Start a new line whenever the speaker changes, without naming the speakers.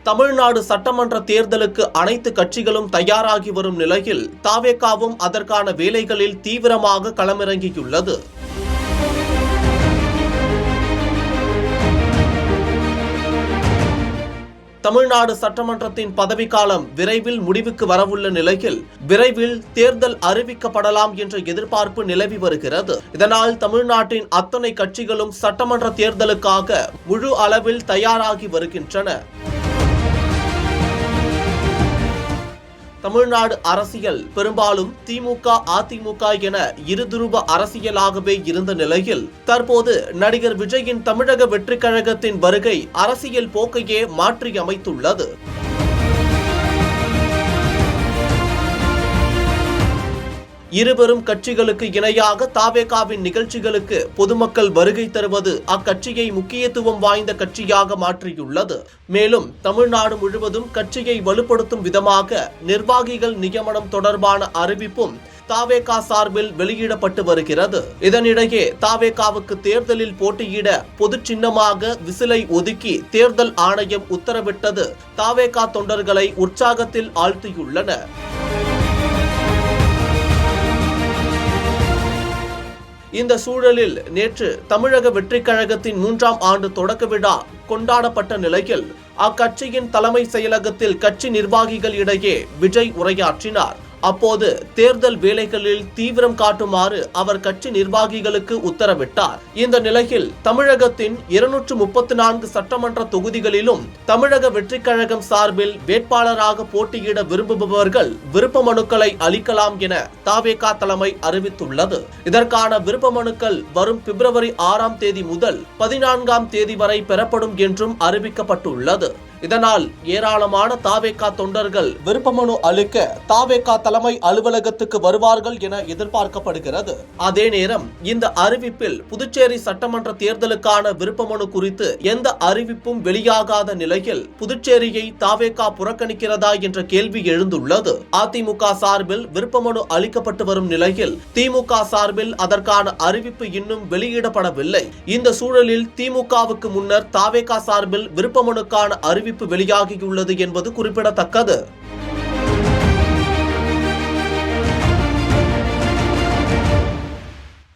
தமிழ்நாடு சட்டமன்ற தேர்தலுக்கு அனைத்து கட்சிகளும் தயாராகி வரும் நிலையில் தாவேகாவும் அதற்கான வேலைகளில் தீவிரமாக களமிறங்கியுள்ளது. தமிழ்நாடு சட்டமன்றத்தின் பதவிக்காலம் விரைவில் முடிவுக்கு வரவுள்ள நிலையில் விரைவில் தேர்தல் அறிவிக்கப்படலாம் என்ற எதிர்பார்ப்பு நிலவி வருகிறது. இதனால் தமிழ்நாட்டின் அத்தனை கட்சிகளும் சட்டமன்ற தேர்தலுக்காக முழு அளவில் தயாராகி வருகின்றன. தமிழ்நாடு அரசியல் பெரும்பாலும் திமுக, அதிமுக என இருதுருவ அரசியலாகவே இருந்த நிலையில் தற்போது நடிகர் விஜயின் தமிழக வெற்றிக் கழகத்தின் வருகை அரசியல் போக்கையே மாற்றியமைத்துள்ளது. இருவரும் கட்சிகளுக்கு இணையாக தாவேகாவின் நிகழ்ச்சிகளுக்கு பொதுமக்கள் வருகை தருவது அக்கட்சியை முக்கியத்துவம் வாய்ந்த கட்சியாக மாற்றியுள்ளது. மேலும் தமிழ்நாடு முழுவதும் கட்சியை வலுப்படுத்தும் விதமாக நிர்வாகிகள் நியமனம் தொடர்பான அறிவிப்பும் தாவேகா சார்பில் வெளியிடப்பட்டு வருகிறது. இதனிடையே தாவேகாவுக்கு தேர்தலில் போட்டியிட பொது சின்னமாக விசிலை ஒதுக்கி தேர்தல் ஆணையம் உத்தரவிட்டது தாவேகா தொண்டர்களை உற்சாகத்தில் ஆழ்த்தியுள்ளன. இந்த சூழலில் நேற்று தமிழக வெற்றிக் கழகத்தின் 3ஆம் ஆண்டு தொடக்க விழா கொண்டாடப்பட்ட நிலையில் அக்கட்சியின் தலைமை செயலகத்தில் கட்சி நிர்வாகிகள் இடையே விஜய் உரையாற்றினார். அப்போது தேர்தல் வேலைகளில் தீவிரம் காட்டுமாறு அவர் கட்சி நிர்வாகிகளுக்கு உத்தரவிட்டார். இந்த நிலையில் தமிழகத்தின் 234 சட்டமன்ற தொகுதிகளிலும் தமிழக வெற்றிக் கழகம் சார்பில் வேட்பாளராக போட்டியிட விரும்புபவர்கள் விருப்ப மனுக்களை அளிக்கலாம் என தாவேகா தலைமை அறிவித்துள்ளது. இதற்கான விருப்ப மனுக்கள் வரும் பிப்ரவரி 6ஆம் தேதி முதல் 14ஆம் தேதி வரை பெறப்படும் என்றும் அறிவிக்கப்பட்டுள்ளது. இதனால் ஏராளமான தாவேகா தொண்டர்கள் விருப்ப மனு அளிக்க தாவேகா தலைமை அலுவலகத்துக்கு வருவார்கள் என எதிர்பார்க்கப்படுகிறது. அதே நேரம் இந்த அறிவிப்பில் புதுச்சேரி சட்டமன்ற தேர்தலுக்கான விருப்ப மனு குறித்து எந்த அறிவிப்பும் வெளியாகாத நிலையில் புதுச்சேரியை தாவேகா புறக்கணிக்கிறதா என்ற கேள்வி எழுந்துள்ளது. அதிமுக சார்பில் விருப்ப மனு அளிக்கப்பட்டு வரும் நிலையில் திமுக சார்பில் அதற்கான அறிவிப்பு இன்னும் வெளியிடப்படவில்லை. இந்த சூழலில் திமுகவுக்கு முன்னர் தாவேகா சார்பில் விருப்ப மனுக்கான அறிவிப்பு வெளியாகியுள்ளது என்பது குறிப்பிடத்தக்கது.